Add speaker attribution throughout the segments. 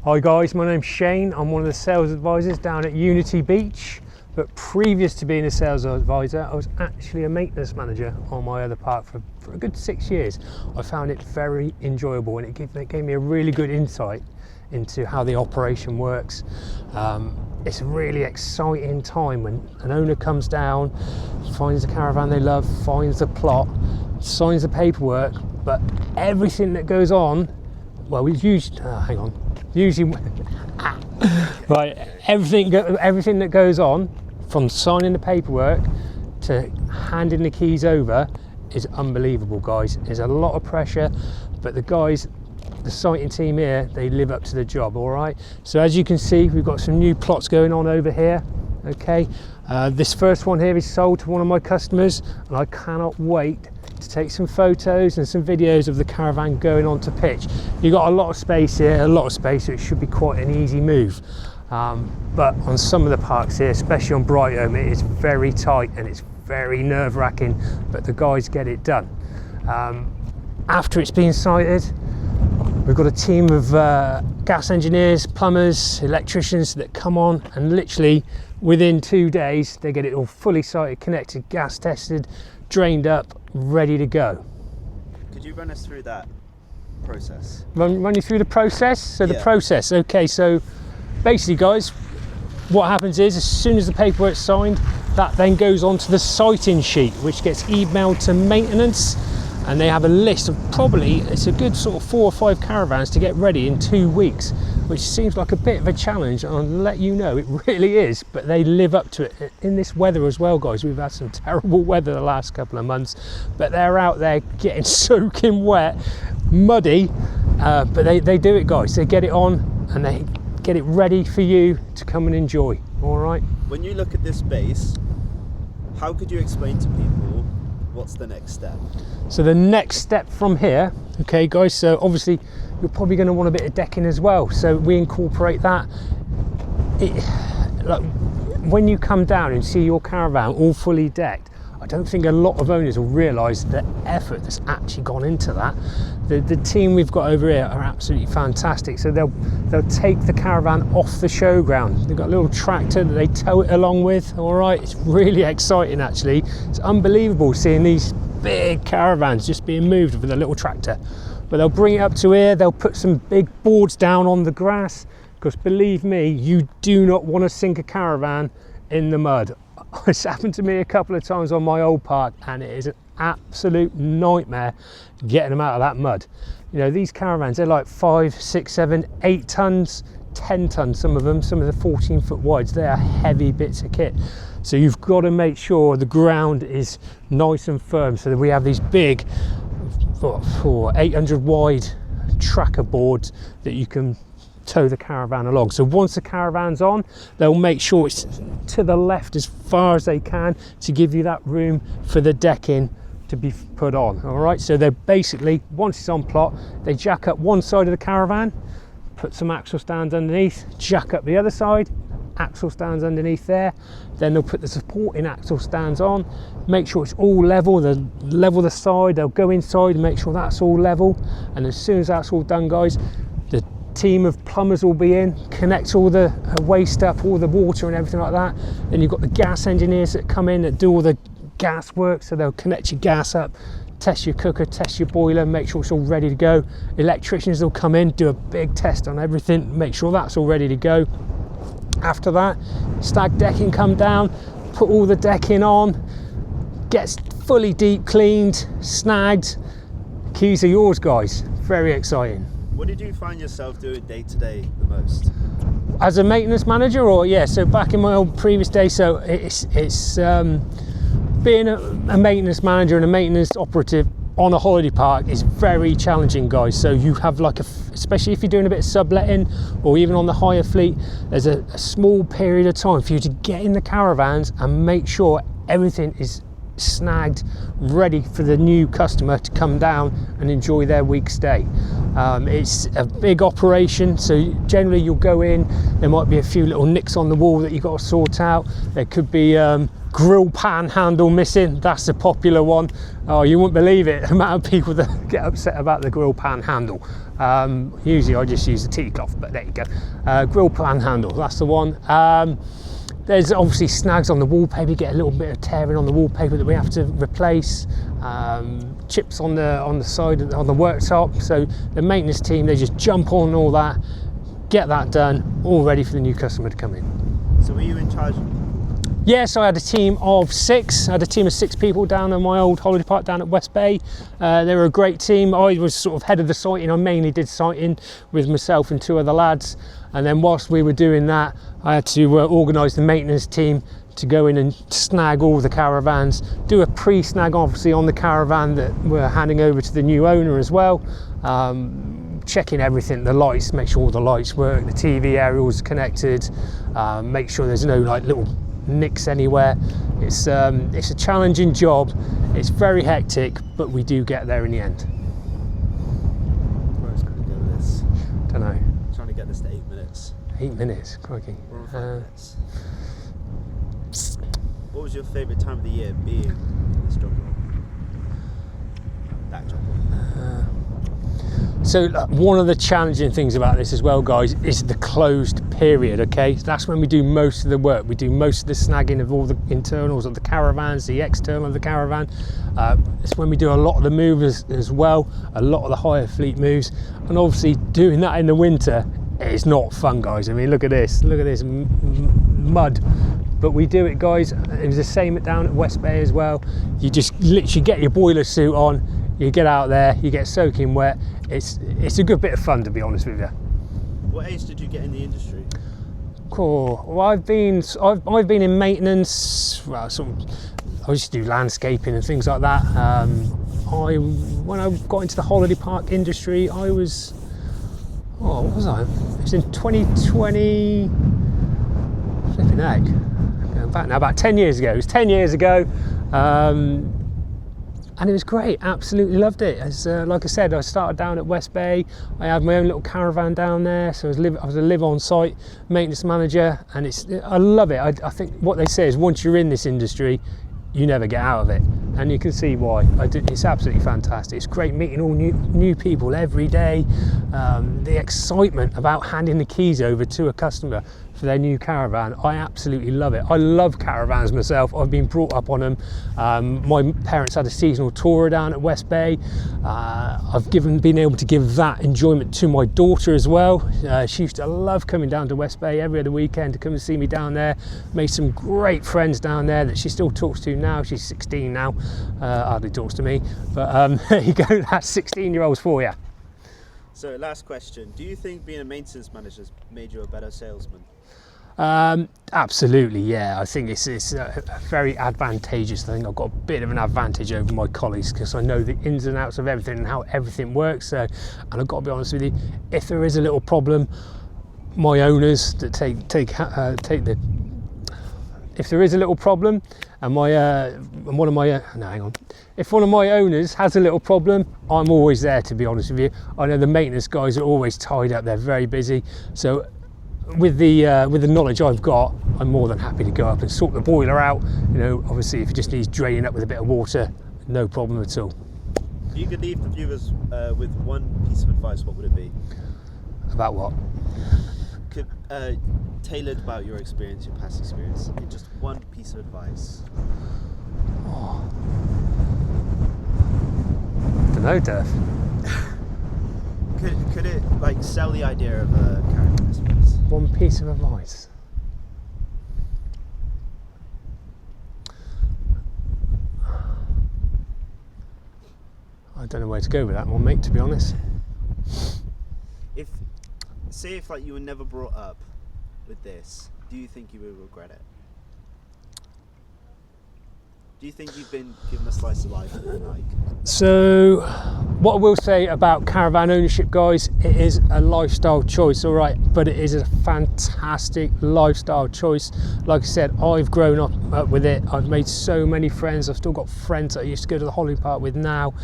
Speaker 1: Hi guys, my name's Shane. I'm one of the sales advisors down at Unity Beach, but previous to being a sales advisor, I was actually a maintenance manager on my other park for a good 6 years. I found it very enjoyable and it gave me a really good insight into how the operation works. It's a really exciting time when an owner comes down, finds the caravan they love, finds the plot, signs the paperwork, but everything that goes on, well, we usually, right, everything that goes on from signing the paperwork to handing the keys over is unbelievable, guys. There's a lot of pressure, but the guys, the siting team here, they live up to the job. All right, so as you can see, we've got some new plots going on over here. Okay, this first one here is sold to one of my customers, and I cannot wait to take some photos and some videos of the caravan going on to pitch. You've got a lot of space here, so it should be quite an easy move. But on some of the parks here, especially on Brighton, it is very tight and it's very nerve-wracking, but the guys get it done. After it's been sited, we've got a team of gas engineers, plumbers, electricians that come on, and literally within 2 days they get it all fully sited, connected, gas tested, drained up, ready to go.
Speaker 2: Could you run us through that process?
Speaker 1: Run you through the process? So
Speaker 2: yeah.
Speaker 1: The process, okay, so basically guys, what happens is as soon as the paperwork's signed, that then goes onto the siting sheet, which gets emailed to maintenance, and they have a list of probably, it's a good sort of 4 or 5 caravans to get ready in 2 weeks, which seems like a bit of a challenge, and I'll let you know it really is, but they live up to it. In this weather as well, guys, we've had some terrible weather the last couple of months, but they're out there getting soaking wet, muddy, but they do it, guys. They get it on and they get it ready for you to come and enjoy. All right,
Speaker 2: when you look at this base, how could you explain to people what's the next step?
Speaker 1: So the next step from here, okay guys, so obviously you're probably going to want a bit of decking as well, so we incorporate that. Like, when you come down and see your caravan all fully decked, I don't think a lot of owners will realise the effort that's actually gone into that. The team we've got over here are absolutely fantastic. So they'll take the caravan off the showground. They've got a little tractor that they tow it along with. All right, it's really exciting actually. It's unbelievable seeing these big caravans just being moved with a little tractor. But they'll bring it up to here. They'll put some big boards down on the grass, because believe me, you do not want to sink a caravan in the mud. It's happened to me a couple of times on my old park, and it is an absolute nightmare getting them out of that mud. You know, these caravans, they're like 5, 6, 7, 8 tons, 10 tons, some of them, some of the 14-foot wides. They are heavy bits of kit. So you've got to make sure the ground is nice and firm, so that we have these big 800 wide tracker boards that you can tow the caravan along. So once the caravan's on, they'll make sure it's to the left as far as they can to give you that room for the decking to be put on. All right, so they're basically, once it's on plot, they jack up one side of the caravan, put some axle stands underneath, jack up the other side, axle stands underneath there, then they'll put the supporting axle stands on, make sure it's all level, level the side, they'll go inside and make sure that's all level, and as soon as that's all done, guys, the team of plumbers will be in, connect all the waste up, all the water and everything like that. Then you've got the gas engineers that come in that do all the gas work, so they'll connect your gas up, test your cooker, test your boiler, make sure it's all ready to go. Electricians will come in, do a big test on everything, make sure that's all ready to go. After that, stag decking come down, put all the decking on, gets fully deep cleaned, snagged. Keys are yours, guys. Very exciting.
Speaker 2: What did you find yourself doing day to day the most?
Speaker 1: As a maintenance manager, or yeah, so back in my old previous day, so it's being a maintenance manager and a maintenance operative on a holiday park is very challenging, guys. So you have like especially if you're doing a bit of subletting or even on the hire fleet, there's a small period of time for you to get in the caravans and make sure everything is snagged, ready for the new customer to come down and enjoy their week stay. It's a big operation, so generally you'll go in, there might be a few little nicks on the wall that you've got to sort out. There could be a grill pan handle missing. That's a popular one. Oh, you wouldn't believe it, the amount of people that get upset about the grill pan handle. Usually I just use a tea cloth, but there you go. Grill pan handle, that's the one. There's obviously snags on the wallpaper. You get a little bit of tearing on the wallpaper that we have to replace. Chips on the side, on the worktop. So the maintenance team, they just jump on all that, get that done, all ready for the new customer to come in.
Speaker 2: So were you in charge?
Speaker 1: Yes, I had a team of 6. I had a team of 6 people down in my old holiday park down at West Bay. They were a great team. I was sort of head of the sighting. I mainly did sighting with myself and 2 other lads. And then whilst we were doing that, I had to organise the maintenance team to go in and snag all the caravans, do a pre-snag obviously on the caravan that we're handing over to the new owner as well. Checking everything, the lights, make sure all the lights work, the TV aerials connected, make sure there's no like little nicks anywhere. It's a challenging job. It's very hectic, but we do get there in the end.
Speaker 2: Where is going to go with this?
Speaker 1: Don't know.
Speaker 2: I'm trying to get this to 8 minutes.
Speaker 1: 8 minutes, crikey.
Speaker 2: We're on 5 minutes. What was your favourite time of the year being in this job role? That job role.
Speaker 1: So one of the challenging things about this as well, guys, is the closed period, okay? That's when we do most of the work. We do most of the snagging of all the internals of the caravans, the external of the caravan. It's when we do a lot of the moves as well, a lot of the hire fleet moves. And obviously doing that in the winter is not fun, guys. I mean, look at this mud. But we do it, guys. It was the same down at West Bay as well. You just literally get your boiler suit on, you get out there, you get soaking wet. It's a good bit of fun, to be honest with you.
Speaker 2: What age did you get in the industry?
Speaker 1: Cool. Well, I've been in maintenance. Well, I used to do landscaping and things like that. When I got into the holiday park industry, I was, what was I? It was in 2020. Flipping heck. Going back now, about 10 years ago. It was 10 years ago. And it was great, absolutely loved it. As like I said, I started down at West Bay. I had my own little caravan down there, so I was a live-on-site maintenance manager, and I love it. I think what they say is once you're in this industry, you never get out of it, and you can see why. It's absolutely fantastic. It's great meeting all new people every day. The excitement about handing the keys over to a customer for their new caravan, I absolutely love it. I love caravans myself. I've been brought up on them. My parents had a seasonal tourer down at West Bay. I've been able to give that enjoyment to my daughter as well. She used to love coming down to West Bay every other weekend to come and see me down there. Made some great friends down there that she still talks to now. She's 16 now, hardly talks to me, but there you go, that's 16-year-olds for you.
Speaker 2: So last question, do you think being a maintenance manager has made you a better salesman?
Speaker 1: Absolutely, yeah. I think it's a very advantageous. I think I've got a bit of an advantage over my colleagues because I know the ins and outs of everything and how everything works. And I've got to be honest with you, if there is a little problem, my owners that if there is a little problem and if one of my owners has a little problem, I'm always there, to be honest with you. I know the maintenance guys are always tied up, they're very busy, so with the knowledge I've got, I'm more than happy to go up and sort the boiler out. You know, obviously if it just needs draining up with a bit of water, no problem at all.
Speaker 2: If you could leave the viewers with one piece of advice, what would it be?
Speaker 1: About what?
Speaker 2: Tailored about your experience, your past experience, in just one piece of advice.
Speaker 1: Oh. I don't know, Duff.
Speaker 2: Could it like sell the idea of a caravan, I suppose?
Speaker 1: One piece of advice. I don't know where to go with that one, mate, to be honest.
Speaker 2: Say if like you were never brought up with this, do you think you would regret it? Do you think you've been given a slice of life that you like? So,
Speaker 1: what I will say about caravan ownership, guys, it is a lifestyle choice, all right, but it is a fantastic lifestyle choice. Like I said, I've grown up with it. I've made so many friends. I've still got friends that I used to go to the holiday park with now.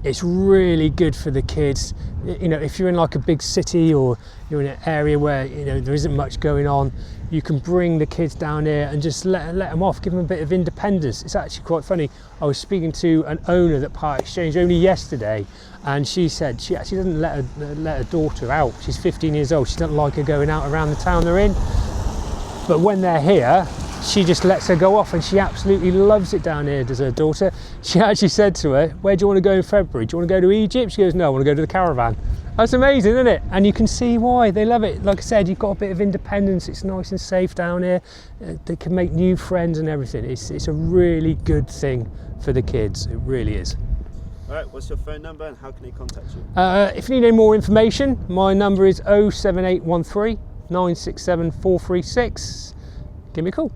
Speaker 1: It's really good for the kids. You know, if you're in like a big city or you're in an area where, you know, there isn't much going on, you can bring the kids down here and just let them off, give them a bit of independence. It's actually quite funny. I was speaking to an owner that part exchanged only yesterday, and she said she actually doesn't let her daughter out. She's 15 years old. She doesn't like her going out around the town they're in. But when they're here, she just lets her go off, and she absolutely loves it down here, does her daughter. She actually said to her, where do you want to go in February? Do you want to go to Egypt? She goes, no, I want to go to the Caravan. That's amazing, isn't it? And you can see why they love it. Like I said, you've got a bit of independence. It's nice and safe down here. They can make new friends and everything. It's a really good thing for the kids. It really is.
Speaker 2: All right, what's your phone number and how can they contact you?
Speaker 1: If you need any more information, my number is 07813 967 436. Give me a call.